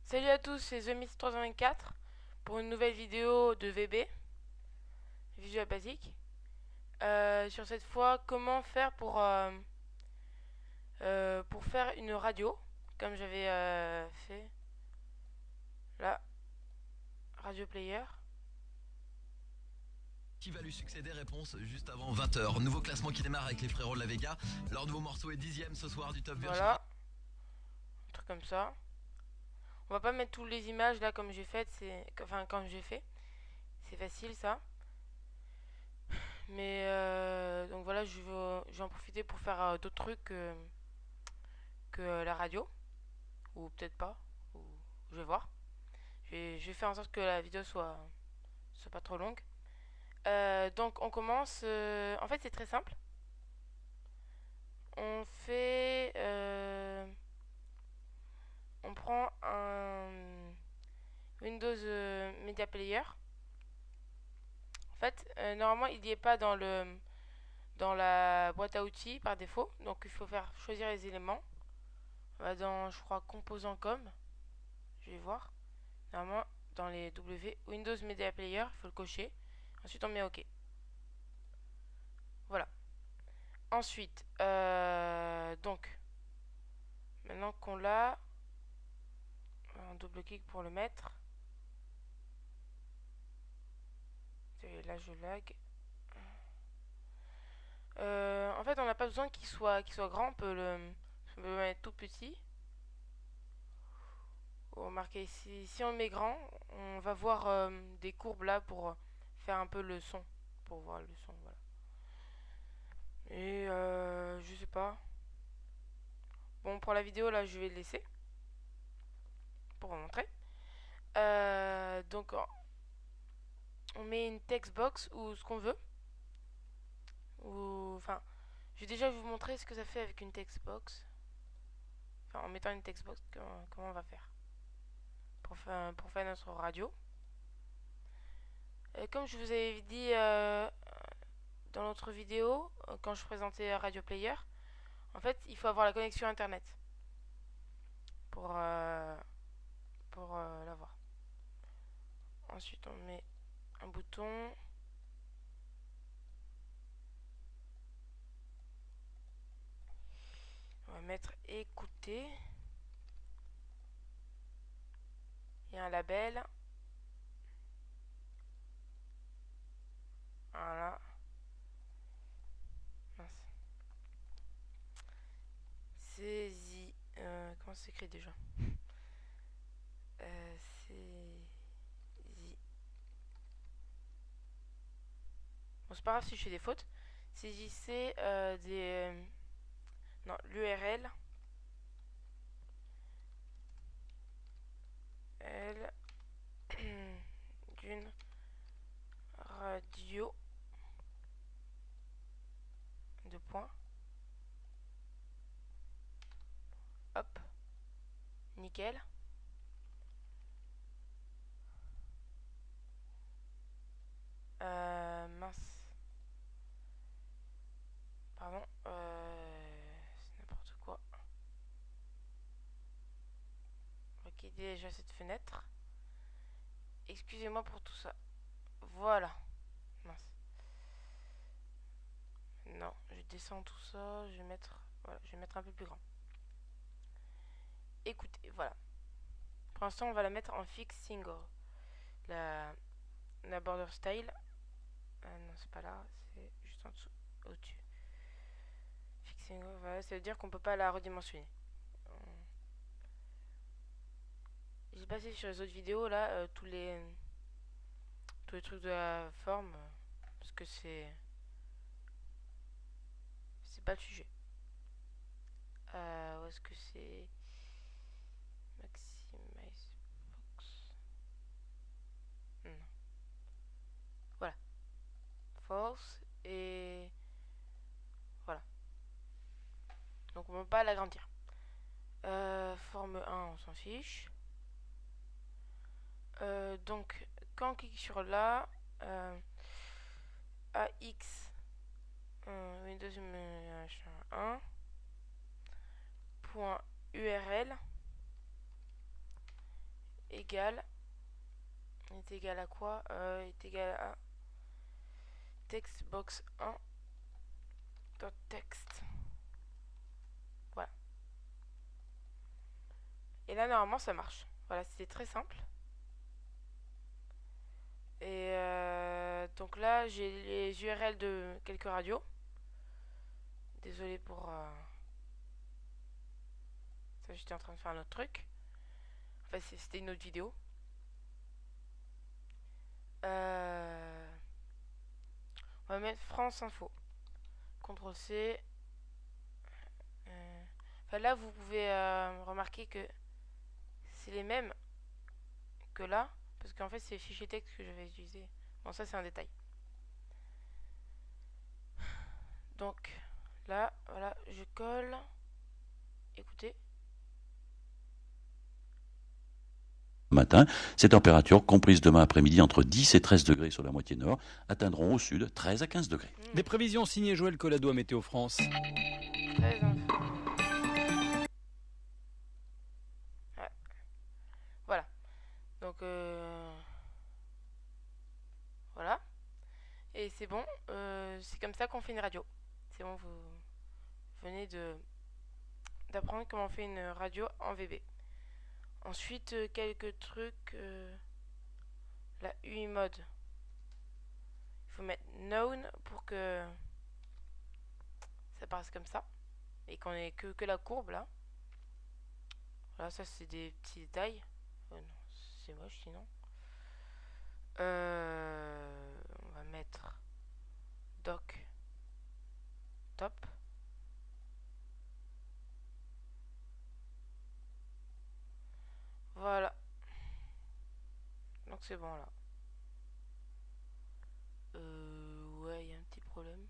Salut à tous, c'est TheMist324 pour une nouvelle vidéo de VB, Visual Basic. Sur cette fois, comment faire pour faire une radio, comme j'avais fait là, Radio Player. Qui va lui succéder? Réponse juste avant 20h. Nouveau classement qui démarre avec les frérots de la Vega. Leur nouveau morceau est 10ème ce soir du Top Virtual. Voilà, un truc comme ça. On va pas mettre toutes les images là comme j'ai fait, comme j'ai fait. C'est facile ça. Mais donc voilà, je vais en profiter pour faire d'autres trucs que la radio, ou peut-être pas, ou je vais voir. Je vais faire en sorte que la vidéo soit pas trop longue. Donc on commence. En fait, c'est très simple. On fait. On prend un Windows Media Player. En fait, normalement, il n'y est pas dans la boîte à outils par défaut. Donc il faut faire choisir les éléments. On va dans, je crois, composants comme. Je vais voir. Normalement, dans les Windows Media Player, il faut le cocher. Ensuite, on met OK. Voilà. Ensuite, donc, maintenant qu'on l'a, un double clic pour le mettre. Et là, je lag. En fait, on n'a pas besoin qu'il soit grand. On peut le mettre tout petit. Remarquez, si on le met grand, on va voir des courbes là pour faire un peu le son. Pour voir le son, voilà. Et je sais pas. Bon, pour la vidéo, là, je vais le laisser. Pour vous montrer. Donc, on met une textbox ou ce qu'on veut. Ou, enfin, je vais déjà vous montrer ce que ça fait avec une textbox. Enfin, en mettant une textbox, comment on va faire pour faire notre radio. Comme je vous avais dit dans l'autre vidéo, quand je présentais Radio Player, en fait, il faut avoir la connexion Internet pour, euh, pour l'avoir. Ensuite, on met un bouton. On va mettre écouter. Il y a un label. Voilà. Mince. Saisie. Comment ça s'écrit déjà? Saisie. Bon, c'est pas grave si je fais des fautes. Saisissez non, l'URL d'une radio de points. Hop. Nickel. Mince. Pardon. C'est n'importe quoi. On va quitter déjà cette fenêtre. Excusez-moi pour tout ça. Voilà. Mince. Non, je descends tout ça. Je vais mettre, voilà, je vais mettre un peu plus grand. Écoutez, voilà. Pour l'instant, on va la mettre en fixe single. La border style. Non, c'est pas là. C'est juste en dessous. Au-dessus. Fixe single, voilà. Ça veut dire qu'on peut pas la redimensionner. J'ai passé sur les autres vidéos là tous les trucs de la forme parce que c'est pas le sujet. Où est-ce que c'est? Maximize Fox. Non. Voilà. Force et voilà. Donc on ne peut pas l'agrandir. Forme 1, on s'en fiche. Donc quand on clique sur là, AX Windows 1 point URL égal. Il est égal à quoi? Il est égal à textbox 1 text. Voilà. Et là normalement ça marche. Voilà, c'était très simple. Et donc là j'ai les URL de quelques radios. Désolé pour ça, j'étais en train de faire un autre truc. Enfin c'était une autre vidéo. On va mettre France Info. CTRL C. Enfin là vous pouvez remarquer que c'est les mêmes que là. Parce qu'en fait c'est les fichiers texte que je vais utiliser. Bon ça c'est un détail. Donc là voilà je colle. Écoutez. Matin, ces températures, comprises demain après-midi entre 10 et 13 degrés sur la moitié nord, atteindront au sud 13 à 15 degrés. Des prévisions signées Joël Collado à Météo France. Très info. Ouais. Voilà. Donc voilà. Et c'est bon. C'est comme ça qu'on fait une radio. C'est bon, vous venez d'apprendre comment on fait une radio en VB. Ensuite, quelques trucs. La UI mode. Il faut mettre known pour que ça paraisse comme ça. Et qu'on ait que la courbe là. Voilà, ça c'est des petits détails. Non, c'est moche sinon. On va mettre doc top. Voilà. Donc c'est bon là. Ouais, il y a un petit problème.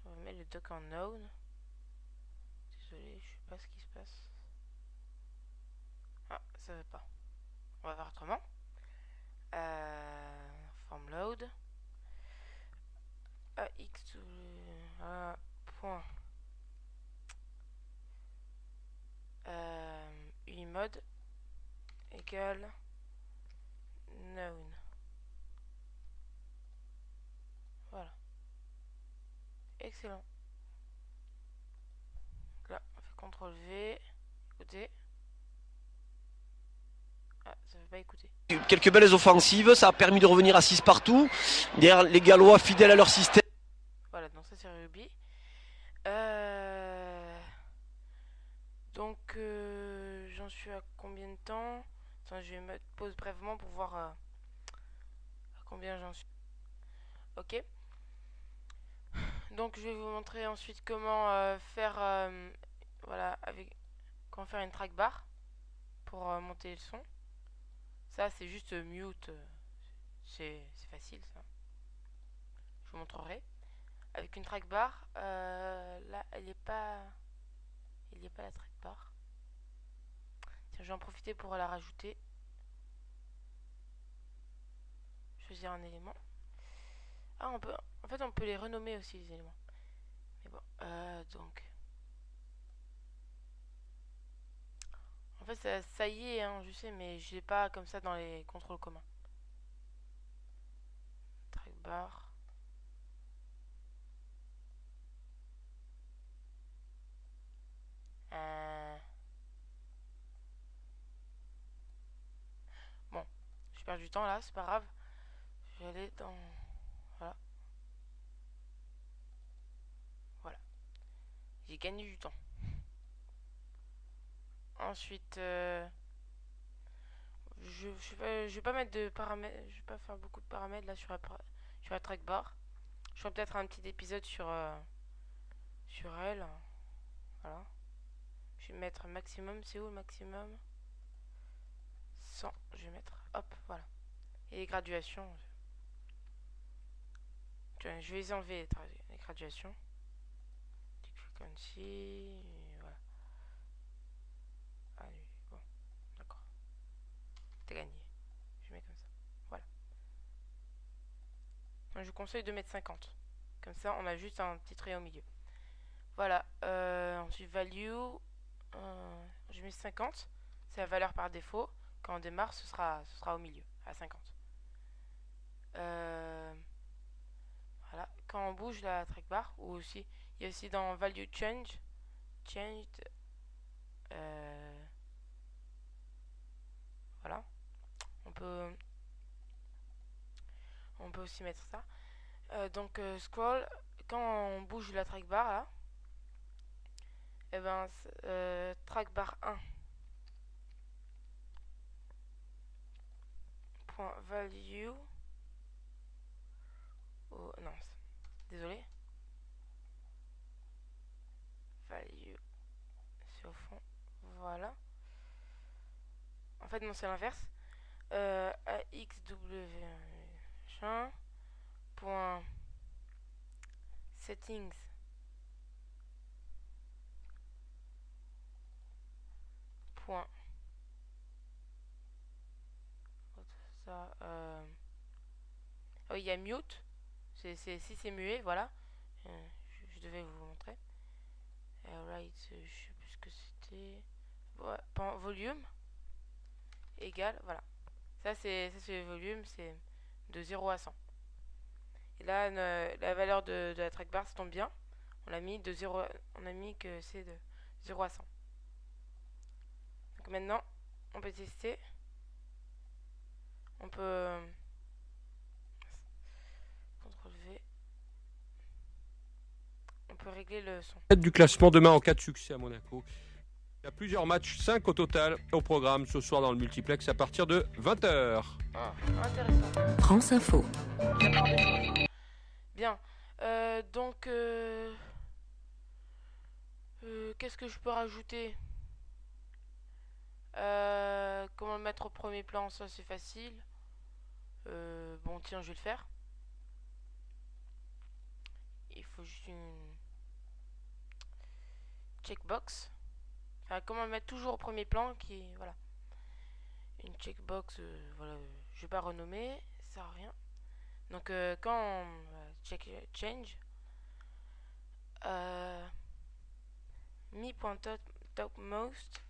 On va mettre le doc en known. Désolé, je sais pas ce qui se passe. Ah, ça va pas. On va faire autrement. Form load. AX point unimode égale known. Voilà. Excellent. Donc là, on fait CTRL V. Écoutez. Ah, ça veut pas écouter. Quelques belles offensives, ça a permis de revenir à 6 partout. Derrière les Gallois fidèles à leur système. Voilà, donc ça c'est Ruby. Donc j'en suis à combien de temps? Attends, je vais me pause brièvement pour voir à combien j'en suis. Ok. Donc je vais vous montrer ensuite comment faire voilà avec comment faire une track bar pour monter le son. Ça c'est juste mute. C'est facile ça. Je vous montrerai. Avec une track bar, là elle n'est pas. Il n'y a pas la track bar. Tiens, je vais en profiter pour la rajouter. Choisir un élément. Ah, on peut. En fait, on peut les renommer aussi les éléments. Mais bon, donc. En fait, ça y est, hein, je sais, mais je l'ai pas comme ça dans les contrôles communs. Track bar. Bon, je perds du temps là, c'est pas grave. Je vais aller dans. Voilà. Voilà. J'ai gagné du temps. Ensuite, je vais pas mettre de paramètres. Je vais pas faire beaucoup de paramètres là sur la track bar. Je ferai peut-être un petit épisode sur elle. Voilà. Je vais mettre maximum. C'est où le maximum? 100. Je vais mettre. Hop, voilà. Et les graduations. Je vais les enlever les graduations. Frequency. Voilà. Ah, bon. D'accord. T'as gagné. Je mets comme ça. Voilà. Donc, je vous conseille de mettre 50. Comme ça, on a juste un petit trait au milieu. Voilà. Ensuite, value. je mets 50. C'est la valeur par défaut. Quand on démarre, ce sera au milieu, à 50. Voilà. Quand on bouge la trackbar, ou aussi, il y a aussi dans Value Changed, voilà. On peut, on peut aussi mettre ça. Donc scroll, quand on bouge la trackbar là, et ben trackbar 1 point value, oh non, désolé, value, c'est au fond, voilà. En fait non, c'est l'inverse. AXW machin point settings point ça oui, il y a mute, si c'est muet, voilà. Je devais vous montrer. Right, je sais plus ce que c'était. Ouais, volume égal, voilà. Ça c'est le volume, c'est de 0 à 100. Et là la valeur de la trackbar, ça tombe bien. On a mis de 0, on a mis que c'est de 0 à 100. Donc maintenant, on peut tester. On peut CTRL V. On peut régler le son. Du classement demain en cas de succès à Monaco. Il y a plusieurs matchs, 5 au total, au programme ce soir dans le multiplex à partir de 20h. Ah, intéressant. France Info. Bien. Donc, qu'est-ce que je peux rajouter? Comment le mettre au premier plan? Ça, c'est facile. Bon, tiens, je vais le faire. Il faut juste une checkbox. Comment le mettre toujours au premier plan, voilà. Une checkbox, voilà, je vais pas renommer, ça sert à rien. Donc quand on change, mi.topmost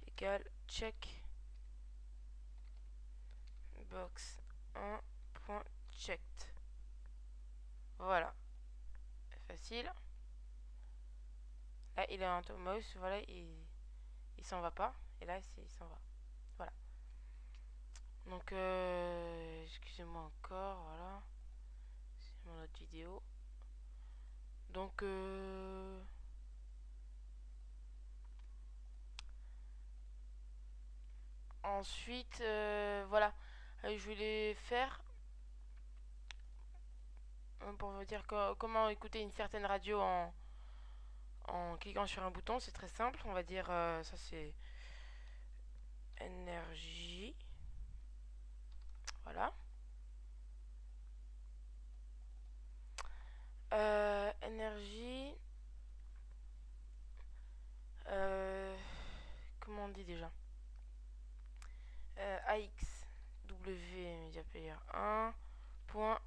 égale check box 1.checked. Voilà, facile. Là il est en topmost, voilà, il s'en va pas, et là il s'en va. Voilà. Donc excusez-moi encore, voilà. C'est mon autre vidéo. Donc ensuite voilà. Je voulais faire pour vous dire comment écouter une certaine radio en cliquant sur un bouton. C'est très simple, on va dire ça c'est énergie, voilà. Énergie, comment on dit déjà, AXW Media Player 1 point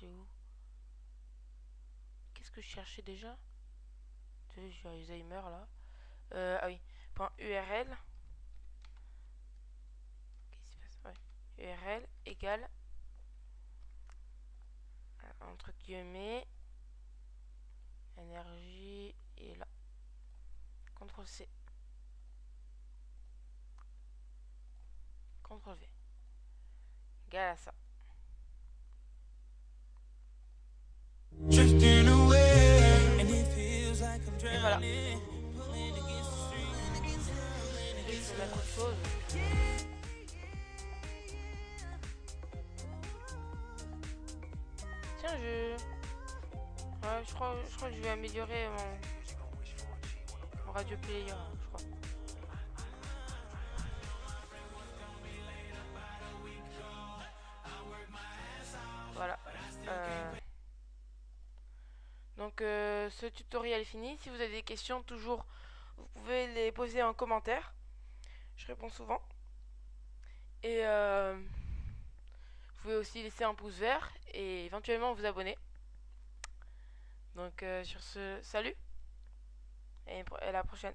c'est où? Qu'est-ce que je cherchais déjà? J'ai Alzheimer là. Ah oui, point URL. Qu'est-ce qui se passe? Ouais. URL égale entre guillemets énergie et là. CTRL C. CTRL V. Égale à ça. Et voilà. Je vais mettre autre chose. Tiens, ouais, je crois que je vais améliorer mon radio player, je crois. Voilà. Donc ce tutoriel est fini. Si vous avez des questions, toujours vous pouvez les poser en commentaire. Je réponds souvent. Et vous pouvez aussi laisser un pouce vert et éventuellement vous abonner. Donc sur ce, salut et à la prochaine.